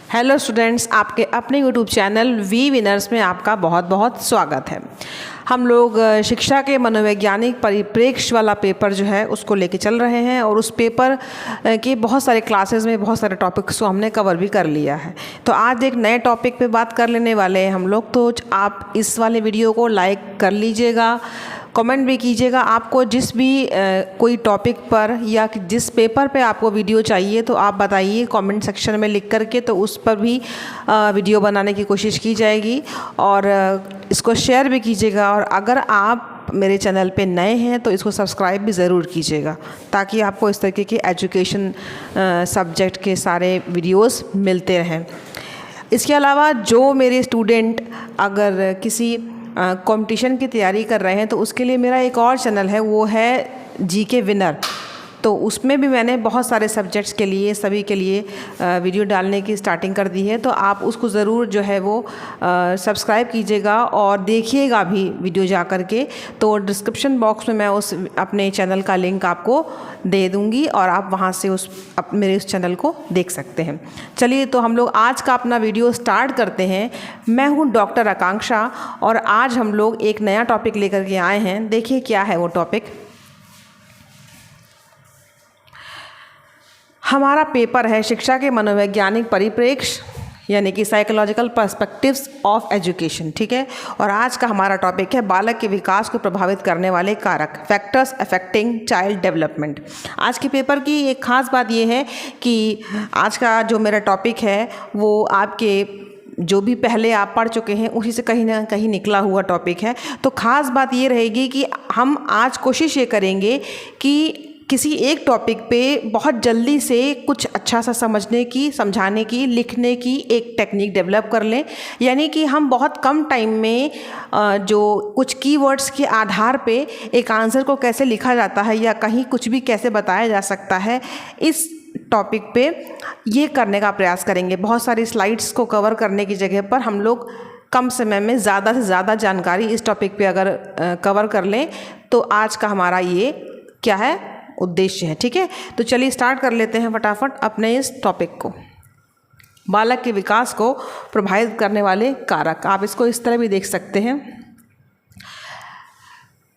Hello students, आपके अपने YouTube channel we winners में आपका बहुत बहुत स्वागत है। हम लोग शिक्षा के मनोवैज्ञानिक परिप्रेक्ष्य वाला पेपर जो है उसको लेके चल रहे हैं और उस पेपर के बहुत सारे क्लासेस में बहुत सारे टॉपिक्स को हमने कवर भी कर लिया है। तो आज एक नए टॉपिक पे बात कर लेने वाले हैं हम लोग। तो आप इस वाले वीडियो को लाइक कर लीजिएगा, कमेंट भी कीजिएगा। आपको जिस भी कोई टॉपिक पर या जिस पेपर पे आपको वीडियो चाहिए तो आप बताइए कमेंट सेक्शन में लिख करके, तो उस पर भी वीडियो बनाने की कोशिश की जाएगी और इसको शेयर भी कीजिएगा। और अगर आप मेरे चैनल पे नए हैं तो इसको सब्सक्राइब भी ज़रूर कीजिएगा ताकि आपको इस तरीके के एजुकेशन सब्जेक्ट के सारे वीडियोस मिलते रहें। इसके अलावा जो मेरे स्टूडेंट अगर किसी कंपटीशन की तैयारी कर रहे हैं तो उसके लिए मेरा एक और चैनल है, वो है जीके विनर। तो उसमें भी मैंने बहुत सारे सब्जेक्ट्स के लिए सभी के लिए वीडियो डालने की स्टार्टिंग कर दी है। तो आप उसको ज़रूर जो है वो सब्सक्राइब कीजिएगा और देखिएगा भी वीडियो जा कर के। तो डिस्क्रिप्शन बॉक्स में मैं उस अपने चैनल का लिंक आपको दे दूँगी और आप वहाँ से मेरे उस चैनल को देख सकते हैं। चलिए, तो हम लोग आज का अपना वीडियो स्टार्ट करते हैं। मैं हूँ डॉक्टर आकांक्षा और आज हम लोग एक नया टॉपिक लेकर के आए हैं। देखिए क्या है वो टॉपिक। हमारा पेपर है शिक्षा के मनोवैज्ञानिक परिप्रेक्ष्य, यानी कि साइकोलॉजिकल पर्सपेक्टिव्स ऑफ एजुकेशन। ठीक है, और आज का हमारा टॉपिक है बालक के विकास को प्रभावित करने वाले कारक, फैक्टर्स अफेक्टिंग चाइल्ड डेवलपमेंट। आज के पेपर की एक ख़ास बात यह है कि आज का जो मेरा टॉपिक है वो आपके जो भी पहले आप पढ़ चुके हैं उसी से कहीं ना कहीं निकला हुआ टॉपिक है। तो ख़ास बात ये रहेगी कि हम आज कोशिश ये करेंगे कि किसी एक टॉपिक पे बहुत जल्दी से कुछ अच्छा सा समझने की, समझाने की, लिखने की एक टेक्निक डेवलप कर लें। यानी कि हम बहुत कम टाइम में जो कुछ कीवर्ड्स के आधार पे एक आंसर को कैसे लिखा जाता है या कहीं कुछ भी कैसे बताया जा सकता है, इस टॉपिक पे ये करने का प्रयास करेंगे। बहुत सारी स्लाइड्स को कवर करने की जगह पर हम लोग कम समय में ज़्यादा से ज़्यादा जानकारी इस टॉपिक पे अगर कवर कर लें तो आज का हमारा ये क्या है, उद्देश्य है। ठीक है, तो चलिए स्टार्ट कर लेते हैं फटाफट अपने इस टॉपिक को। बालक के विकास को प्रभावित करने वाले कारक, आप इसको इस तरह भी देख सकते हैं।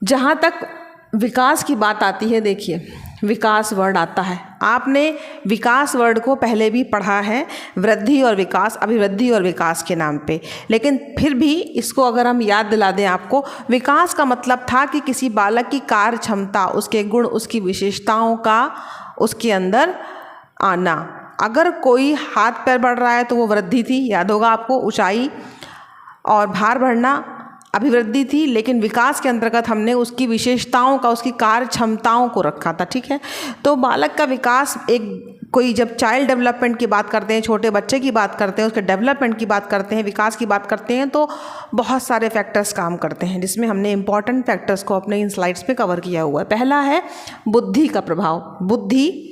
जहाँ तक विकास की बात आती है, देखिए विकास वर्ड आता है। आपने विकास वर्ड को पहले भी पढ़ा है, वृद्धि और विकास, अभिवृद्धि और विकास के नाम पे। लेकिन फिर भी इसको अगर हम याद दिला दें आपको, विकास का मतलब था कि किसी बालक की कार्य क्षमता, उसके गुण, उसकी विशेषताओं का उसके अंदर आना। अगर कोई हाथ पैर बढ़ रहा है तो वो वृद्धि थी, याद होगा आपको। ऊंचाई और भार बढ़ना अभिवृद्धि थी। लेकिन विकास के अंतर्गत हमने उसकी विशेषताओं का, उसकी कार्य क्षमताओं को रखा था। ठीक है, तो बालक का विकास कोई जब चाइल्ड डेवलपमेंट की बात करते हैं, छोटे बच्चे की बात करते हैं, उसके डेवलपमेंट की बात करते हैं, विकास की बात करते हैं, तो बहुत सारे फैक्टर्स काम करते हैं, जिसमें हमने इंपॉर्टेंट फैक्टर्स को अपने इन स्लाइड्स पे कवर किया हुआ है। पहला है बुद्धि का प्रभाव। बुद्धि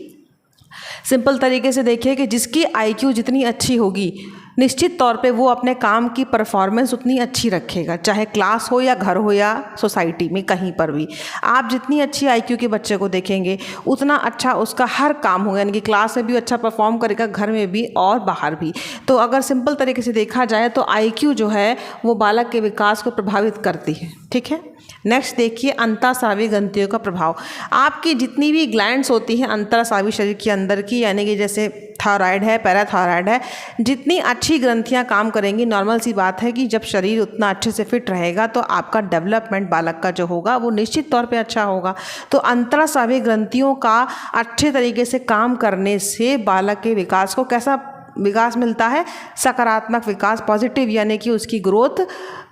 सिंपल तरीके से देखिए कि जिसकी IQ जितनी अच्छी होगी, निश्चित तौर पे वो अपने काम की परफॉर्मेंस उतनी अच्छी रखेगा, चाहे क्लास हो या घर हो या सोसाइटी में, कहीं पर भी। आप जितनी अच्छी IQ के बच्चे को देखेंगे उतना अच्छा उसका हर काम होगा, यानी कि क्लास में भी अच्छा परफॉर्म करेगा, घर में भी और बाहर भी। तो अगर सिंपल तरीके से देखा जाए तो IQ जो है वो बालक के विकास को प्रभावित करती है। ठीक है, नेक्स्ट देखिए अंतःस्रावी ग्रंथियों का प्रभाव। आपकी जितनी भी ग्लैंड्स होती हैं अंतःस्रावी शरीर के अंदर की, यानी कि जैसे थायराइड है, पैराथायराइड है, जितनी अच्छी ग्रंथियां काम करेंगी, नॉर्मल सी बात है कि जब शरीर उतना अच्छे से फिट रहेगा तो आपका डेवलपमेंट बालक का जो होगा वो निश्चित तौर पे अच्छा होगा। तो अंतःस्रावी ग्रंथियों का अच्छे तरीके से काम करने से बालक के विकास को कैसा विकास मिलता है, सकारात्मक विकास, पॉजिटिव, यानी कि उसकी ग्रोथ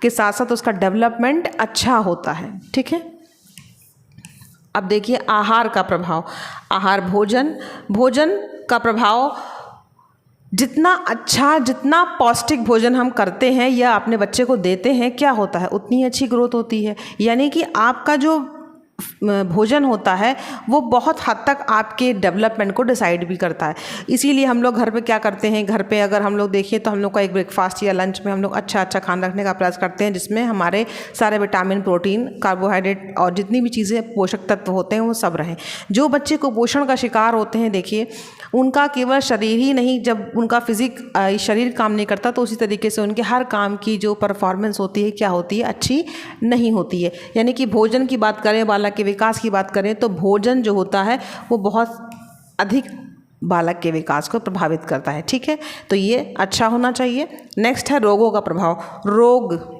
के साथ साथ उसका डेवलपमेंट अच्छा होता है। ठीक है, अब देखिए आहार का प्रभाव। आहार, भोजन का प्रभाव, जितना अच्छा, जितना पौष्टिक भोजन हम करते हैं या अपने बच्चे को देते हैं, क्या होता है, उतनी अच्छी ग्रोथ होती है। यानी कि आपका जो भोजन होता है वो बहुत हद तक आपके डेवलपमेंट को डिसाइड भी करता है। इसीलिए हम लोग घर पे क्या करते हैं, घर पे अगर हम लोग देखें तो हम लोग का एक ब्रेकफास्ट या लंच में हम लोग अच्छा खाना रखने का प्रयास करते हैं, जिसमें हमारे सारे विटामिन, प्रोटीन, कार्बोहाइड्रेट और जितनी भी चीज़ें पोषक तत्व होते हैं वो सब रहें। जो बच्चे कुपोषण का शिकार होते हैं, देखिए उनका केवल शरीर ही नहीं, जब उनका शरीर काम नहीं करता तो उसी तरीके से उनके हर काम की जो परफॉर्मेंस होती है क्या होती है, अच्छी नहीं होती है। यानी कि भोजन की बात करें, बालक के विकास की बात करें तो भोजन जो होता है वो बहुत अधिक बालक के विकास को प्रभावित करता है। ठीक है, तो ये अच्छा होना चाहिए। नेक्स्ट है रोगों का प्रभाव। रोग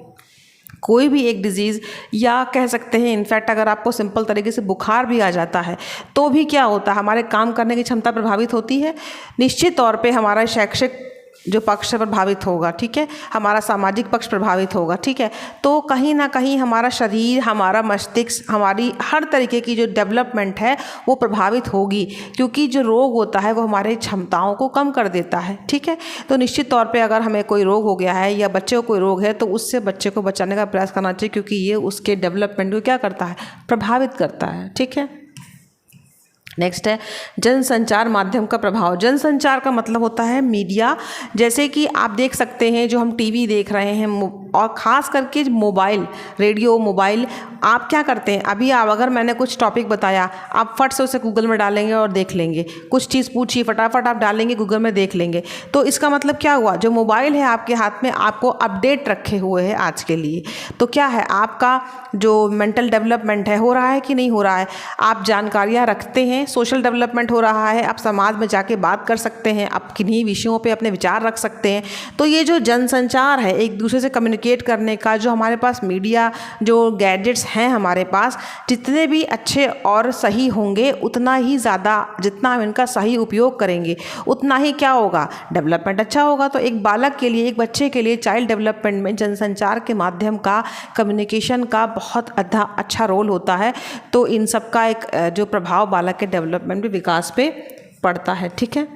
कोई भी एक डिजीज़, या कह सकते हैं इनफैक्ट अगर आपको सिंपल तरीके से बुखार भी आ जाता है तो भी क्या होता है, हमारे काम करने की क्षमता प्रभावित होती है। निश्चित तौर पे हमारा शैक्षिक जो पक्ष प्रभावित होगा, ठीक है, हमारा सामाजिक पक्ष प्रभावित होगा, ठीक है। तो कहीं ना कहीं हमारा शरीर, हमारा मस्तिष्क, हमारी हर तरीके की जो डेवलपमेंट है वो प्रभावित होगी, क्योंकि जो रोग होता है वो हमारे क्षमताओं को कम कर देता है। ठीक है, तो निश्चित तौर पे अगर हमें कोई रोग हो गया है या बच्चे को कोई रोग है तो उससे बच्चे को बचाने का प्रयास करना चाहिए, क्योंकि ये उसके डेवलपमेंट को क्या करता है, प्रभावित करता है। ठीक है, नेक्स्ट है जनसंचार माध्यम का प्रभाव। जनसंचार का मतलब होता है मीडिया। जैसे कि आप देख सकते हैं जो हम टीवी देख रहे हैं और ख़ास करके मोबाइल, रेडियो, मोबाइल, आप क्या करते हैं, अभी आप अगर मैंने कुछ टॉपिक बताया आप फट से उसे गूगल में डालेंगे और देख लेंगे, कुछ चीज़ पूछी फटाफट आप डालेंगे गूगल में देख लेंगे। तो इसका मतलब क्या हुआ, जो मोबाइल है आपके हाथ में आपको अपडेट रखे हुए है आज के लिए। तो क्या है, आपका जो मेंटल डेवलपमेंट है हो रहा है कि नहीं हो रहा है, आप जानकारियाँ रखते हैं, सोशल डेवलपमेंट हो रहा है, आप समाज में जाके बात कर सकते हैं, आप किन्हीं विषयों पे अपने विचार रख सकते हैं। तो ये जो जनसंचार है, एक दूसरे से कम्युनिकेट करने का, जो हमारे पास मीडिया, जो गैजेट्स हैं हमारे पास, जितने भी अच्छे और सही होंगे उतना ही ज़्यादा, जितना हम इनका सही उपयोग करेंगे उतना ही क्या होगा, डेवलपमेंट अच्छा होगा। तो एक बालक के लिए, एक बच्चे के लिए चाइल्ड डेवलपमेंट में जनसंचार के माध्यम का, कम्युनिकेशन का बहुत अच्छा रोल होता है। तो इन सब का एक जो प्रभाव बालक के डेवलपमेंट भी विकास पे पड़ता है। ठीक है,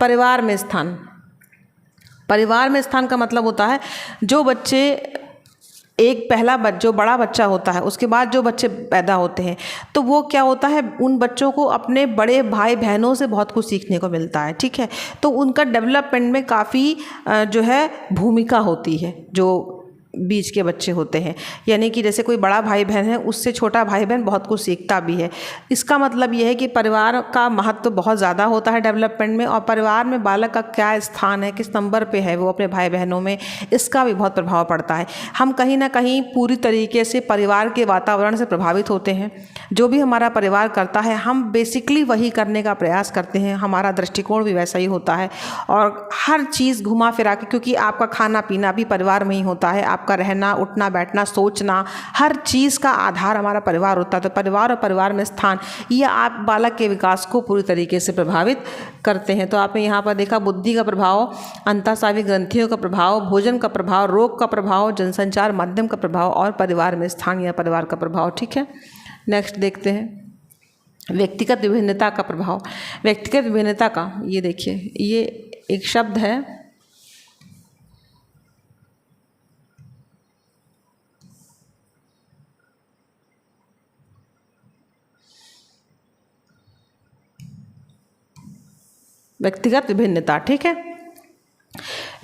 परिवार में स्थान। परिवार में स्थान का मतलब होता है जो बच्चे, एक पहला जो बड़ा बच्चा होता है, उसके बाद जो बच्चे पैदा होते हैं तो वो क्या होता है, उन बच्चों को अपने बड़े भाई बहनों से बहुत कुछ सीखने को मिलता है। ठीक है, तो उनका डेवलपमेंट में काफ़ी जो है भूमिका होती है जो बीच के बच्चे होते हैं। यानी कि जैसे कोई बड़ा भाई बहन है, उससे छोटा भाई बहन बहुत कुछ सीखता भी है। इसका मतलब यह है कि परिवार का महत्व बहुत ज़्यादा होता है डेवलपमेंट में, और परिवार में बालक का क्या स्थान है, किस नंबर पे है वो अपने भाई बहनों में, इसका भी बहुत प्रभाव पड़ता है। हम कहीं ना कहीं पूरी तरीके से परिवार के वातावरण से प्रभावित होते हैं। जो भी हमारा परिवार करता है हम बेसिकली वही करने का प्रयास करते हैं, हमारा दृष्टिकोण भी वैसा ही होता है। और हर चीज़ घुमा फिरा के, क्योंकि आपका खाना पीना भी परिवार में ही होता है, आपका रहना, उठना, बैठना, सोचना, हर चीज़ का आधार हमारा परिवार होता है। तो परिवार और परिवार में स्थान, ये आप बालक के विकास को पूरी तरीके से प्रभावित करते हैं। तो आपने यहाँ पर देखा बुद्धि का प्रभाव, अंतःस्रावी ग्रंथियों का प्रभाव, भोजन का प्रभाव, रोग का प्रभाव, जनसंचार माध्यम का प्रभाव और परिवार में स्थान या परिवार का प्रभाव। ठीक है, नेक्स्ट देखते हैं व्यक्तिगत विभिन्नता का प्रभाव। व्यक्तिगत विभिन्नता का, ये देखिए, ये एक शब्द है, व्यक्तिगत विभिन्नता। ठीक है,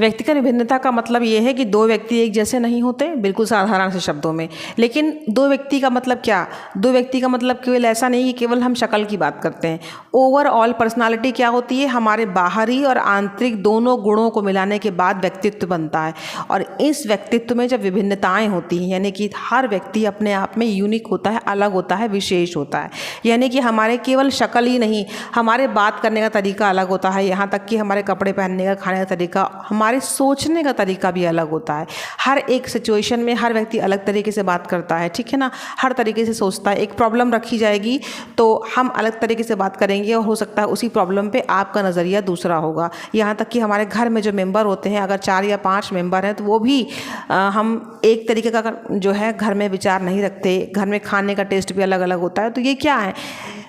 व्यक्तिगत विभिन्नता का मतलब ये है कि दो व्यक्ति एक जैसे नहीं होते, बिल्कुल साधारण से शब्दों में। लेकिन दो व्यक्ति का मतलब क्या, दो व्यक्ति का मतलब केवल ऐसा नहीं कि केवल हम शक्ल की बात करते हैं। ओवरऑल पर्सनालिटी क्या होती है, हमारे बाहरी और आंतरिक दोनों गुणों को मिलाने के बाद व्यक्तित्व बनता है। और इस व्यक्तित्व में जब विभिन्नताएं होती हैं, यानी कि हर व्यक्ति अपने आप में यूनिक होता है, अलग होता है, विशेष होता है। यानी कि हमारे केवल शक्ल ही नहीं, हमारे बात करने का तरीका अलग होता है, यहाँ तक कि हमारे कपड़े पहनने का, खाने का तरीका, हमारे सोचने का तरीका भी अलग होता है। हर एक सिचुएशन में हर व्यक्ति अलग तरीके से बात करता है, ठीक है ना, हर तरीके से सोचता है। एक प्रॉब्लम रखी जाएगी तो हम अलग तरीके से बात करेंगे और हो सकता है उसी प्रॉब्लम पे आपका नज़रिया दूसरा होगा। यहाँ तक कि हमारे घर में जो मेंबर होते हैं, अगर 4 या 5 मेंबर हैं तो वो भी हम एक तरीके का जो है घर में विचार नहीं रखते। घर में खाने का टेस्ट भी अलग अलग होता है। तो ये क्या है,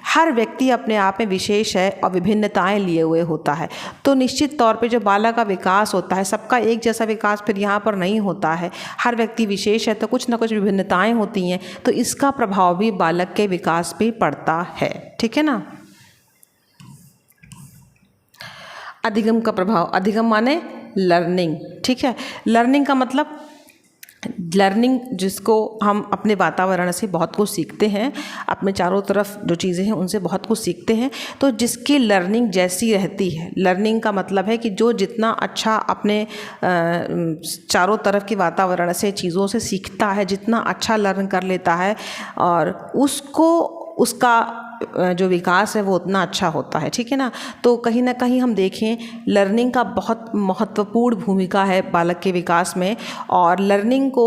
हर व्यक्ति अपने आप में विशेष है और विभिन्नताएं लिए हुए होता है। तो निश्चित तौर पे जो बालक का विकास होता है, सबका एक जैसा विकास फिर यहाँ पर नहीं होता है। हर व्यक्ति विशेष है तो कुछ ना कुछ विभिन्नताएं होती हैं, तो इसका प्रभाव भी बालक के विकास पे पड़ता है। ठीक है ना। अधिगम का प्रभाव, अधिगम माने लर्निंग। ठीक है, लर्निंग का मतलब लर्निंग जिसको हम अपने वातावरण से बहुत कुछ सीखते हैं, अपने चारों तरफ जो चीज़ें हैं उनसे बहुत कुछ सीखते हैं। तो जिसकी लर्निंग जैसी रहती है, लर्निंग का मतलब है कि जो जितना अच्छा अपने चारों तरफ के वातावरण से चीज़ों से सीखता है, जितना अच्छा लर्न कर लेता है, और उसको उसका जो विकास है वो उतना अच्छा होता है। ठीक है ना। तो कहीं ना कहीं हम देखें, लर्निंग का बहुत महत्वपूर्ण भूमिका है बालक के विकास में, और लर्निंग को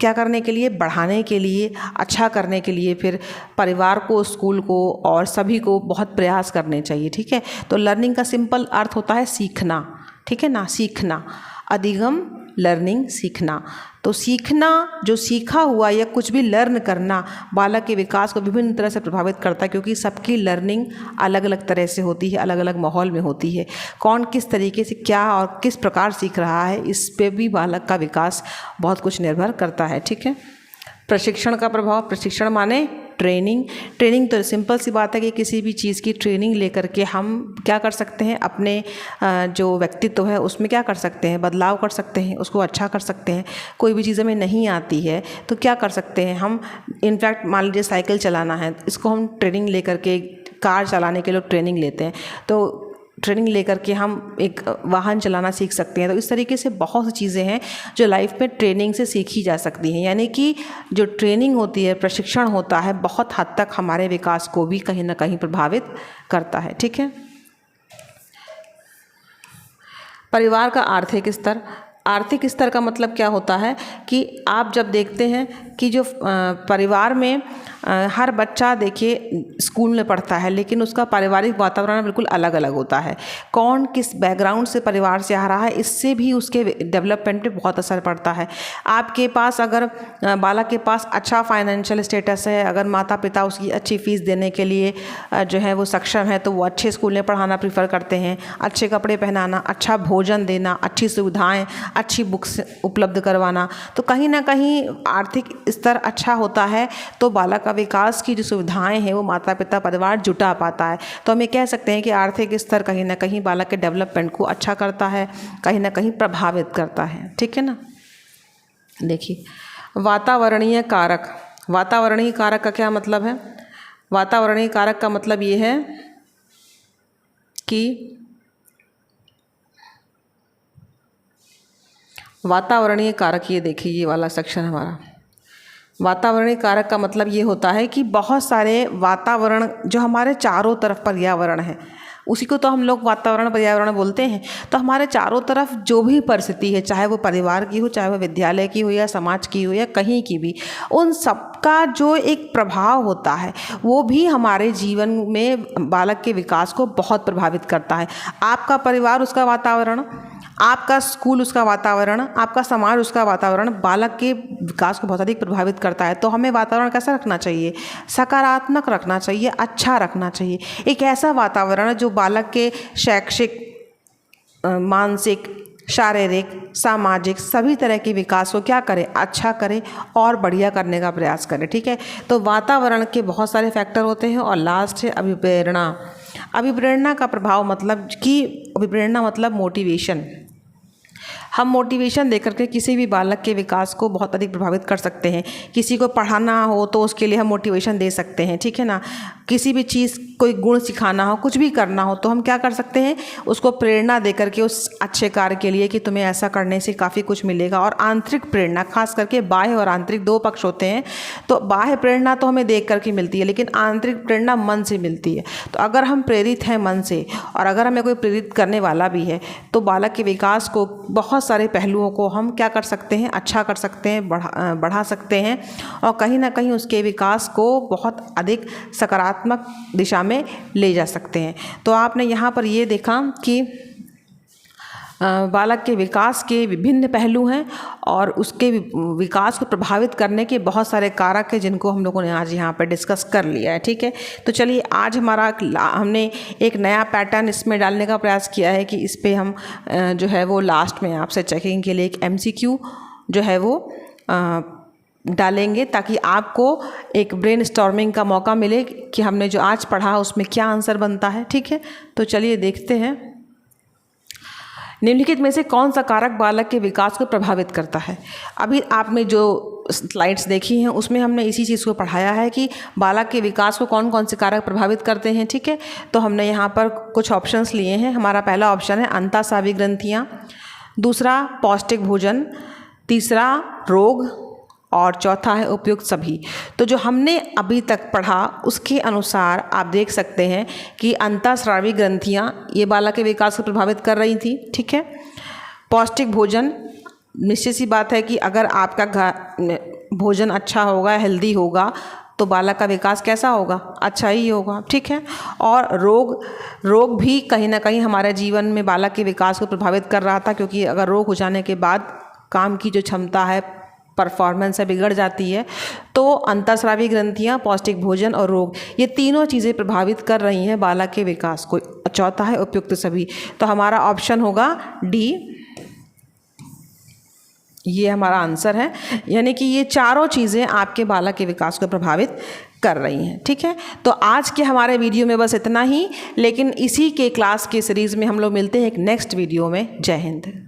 क्या करने के लिए, बढ़ाने के लिए, अच्छा करने के लिए फिर परिवार को, स्कूल को और सभी को बहुत प्रयास करने चाहिए। ठीक है। तो लर्निंग का सिंपल अर्थ होता है सीखना। ठीक है ना, सीखना। अधिगम लर्निंग, सीखना। तो सीखना, जो सीखा हुआ या कुछ भी लर्न करना बालक के विकास को विभिन्न तरह से प्रभावित करता है, क्योंकि सबकी लर्निंग अलग अलग तरह से होती है, अलग अलग माहौल में होती है। कौन किस तरीके से क्या और किस प्रकार सीख रहा है, इस पे भी बालक का विकास बहुत कुछ निर्भर करता है। ठीक है। प्रशिक्षण का प्रभाव, प्रशिक्षण माने ट्रेनिंग। ट्रेनिंग तो सिंपल सी बात है कि किसी भी चीज़ की ट्रेनिंग लेकर के हम क्या कर सकते हैं, अपने जो व्यक्तित्व है उसमें क्या कर सकते हैं, बदलाव कर सकते हैं, उसको अच्छा कर सकते हैं। कोई भी चीज़ हमें नहीं आती है तो क्या कर सकते हैं हम, इनफैक्ट मान लीजिए साइकिल चलाना है, इसको हम ट्रेनिंग लेकर के, कार चलाने के लोग ट्रेनिंग लेते हैं, तो ट्रेनिंग लेकर के हम एक वाहन चलाना सीख सकते हैं। तो इस तरीके से बहुत सी चीज़ें हैं जो लाइफ में ट्रेनिंग से सीखी जा सकती हैं। यानी कि जो ट्रेनिंग होती है, प्रशिक्षण होता है, बहुत हद तक हमारे विकास को भी कहीं ना कहीं प्रभावित करता है। ठीक है। परिवार का आर्थिक स्तर। आर्थिक स्तर का मतलब क्या होता है कि आप जब देखते हैं कि जो परिवार में हर बच्चा देखिए स्कूल में पढ़ता है, लेकिन उसका पारिवारिक वातावरण बिल्कुल अलग अलग होता है। कौन किस बैकग्राउंड से परिवार से आ रहा है, इससे भी उसके डेवलपमेंट पे बहुत असर पड़ता है। आपके पास अगर बालक के पास अच्छा फाइनेंशियल स्टेटस है, अगर माता पिता उसकी अच्छी फीस देने के लिए जो है वो सक्षम है, तो वो अच्छे स्कूल में पढ़ाना प्रीफर करते हैं। अच्छे कपड़े पहनाना, अच्छा भोजन देना, अच्छी सुविधाएँ, अच्छी बुक्स उपलब्ध करवाना, तो कहीं ना कहीं आर्थिक स्तर अच्छा होता है तो बालक का विकास की जो सुविधाएं हैं वो माता पिता परिवार जुटा पाता है। तो हम ये कह सकते हैं कि आर्थिक स्तर कहीं ना कहीं बालक के डेवलपमेंट को अच्छा करता है, कहीं ना कहीं प्रभावित करता है। ठीक है ना। देखिए, वातावरणीय कारक। वातावरणीय कारक का क्या मतलब है? वातावरणीय कारक का मतलब ये है कि वातावरणीय कारक, ये देखिए ये वाला सेक्शन हमारा। वातावरणीय कारक का मतलब ये होता है कि बहुत सारे वातावरण जो हमारे चारों तरफ पर्यावरण है, उसी को तो हम लोग वातावरण पर्यावरण बोलते हैं। तो हमारे चारों तरफ जो भी परिस्थिति है, चाहे वो परिवार की हो, चाहे वो विद्यालय की हो, या समाज की हो, या कहीं की भी, उन सबका जो एक प्रभाव होता है वो भी हमारे जीवन में बालक के विकास को बहुत प्रभावित करता है। आपका परिवार उसका वातावरण, आपका स्कूल उसका वातावरण, आपका समाज उसका वातावरण बालक के विकास को बहुत अधिक प्रभावित करता है। तो हमें वातावरण कैसा रखना चाहिए? सकारात्मक रखना चाहिए, अच्छा रखना चाहिए। एक ऐसा वातावरण जो बालक के शैक्षिक, मानसिक, शारीरिक, सामाजिक सभी तरह के विकास को क्या करे, अच्छा करे और बढ़िया करने का प्रयास करे। ठीक है। तो वातावरण के बहुत सारे फैक्टर होते हैं। और लास्ट है अभिप्रेरणा। अभिप्रेरणा का प्रभाव मतलब कि अभिप्रेरणा मतलब मोटिवेशन। हम मोटिवेशन देकर के किसी भी बालक के विकास को बहुत अधिक प्रभावित कर सकते हैं। किसी को पढ़ाना हो तो उसके लिए हम मोटिवेशन दे सकते हैं। ठीक है ना। किसी भी चीज़, कोई गुण सिखाना हो, कुछ भी करना हो तो हम क्या कर सकते हैं, उसको प्रेरणा दे करके उस अच्छे कार्य के लिए कि तुम्हें ऐसा करने से काफ़ी कुछ मिलेगा। और आंतरिक प्रेरणा, खास करके बाह्य और आंतरिक दो पक्ष होते हैं। तो बाह्य प्रेरणा तो हमें देख करके मिलती है, लेकिन आंतरिक प्रेरणा मन से मिलती है। तो अगर हम प्रेरित हैं मन से, और अगर हमें कोई प्रेरित करने वाला भी है, तो बालक के विकास को बहुत सारे पहलुओं को हम क्या कर सकते हैं, अच्छा कर सकते हैं, बढ़ा सकते हैं, और कहीं ना कहीं उसके विकास को बहुत अधिक सकारात्मक दिशा में ले जा सकते हैं। तो आपने यहाँ पर ये देखा कि बालक के विकास के विभिन्न पहलू हैं और उसके विकास को प्रभावित करने के बहुत सारे कारक हैं जिनको हम लोगों ने आज यहाँ पर डिस्कस कर लिया है। ठीक है, तो चलिए आज हमने एक नया पैटर्न इसमें डालने का प्रयास किया है कि इस पे हम जो है वो लास्ट में आपसे चेकिंग के लिए एक MCQ जो है वो डालेंगे, ताकि आपको एक ब्रेनस्टॉर्मिंग का मौका मिले कि हमने जो आज पढ़ा उसमें क्या आंसर बनता है। ठीक है, तो चलिए देखते हैं। निम्नलिखित में से कौन सा कारक बालक के विकास को प्रभावित करता है। अभी आपने जो स्लाइड्स देखी हैं उसमें हमने इसी चीज़ को पढ़ाया है कि बालक के विकास को कौन कौन से कारक प्रभावित करते हैं। ठीक है, तो हमने यहाँ पर कुछ ऑप्शंस लिए हैं। हमारा पहला ऑप्शन है अंतःस्रावी ग्रंथियाँ, दूसरा पौष्टिक भोजन, तीसरा रोग और चौथा है उपयुक्त सभी। तो जो हमने अभी तक पढ़ा उसके अनुसार आप देख सकते हैं कि अंतःस्रावी ग्रंथियाँ ये बालक के विकास को प्रभावित कर रही थी। ठीक है, पौष्टिक भोजन, निश्चित सी बात है कि अगर आपका भोजन अच्छा होगा, हेल्दी होगा, तो बालक का विकास कैसा होगा, अच्छा ही होगा। ठीक है, और रोग भी कहीं ना कहीं हमारे जीवन में बालक के विकास को प्रभावित कर रहा था, क्योंकि अगर रोग हो जाने के बाद काम की जो क्षमता है, परफॉर्मेंस है, बिगड़ जाती है। तो अंतःस्रावी ग्रंथियाँ, पौष्टिक भोजन और रोग, ये तीनों चीज़ें प्रभावित कर रही हैं बालक के विकास को। चौथा है उपयुक्त सभी। तो हमारा ऑप्शन होगा डी, ये हमारा आंसर है। यानी कि ये चारों चीज़ें आपके बालक के विकास को प्रभावित कर रही हैं। ठीक है, तो आज के हमारे वीडियो में बस इतना ही, लेकिन इसी के क्लास के सीरीज़ में हम लोग मिलते हैं एक नेक्स्ट वीडियो में। जय हिंद।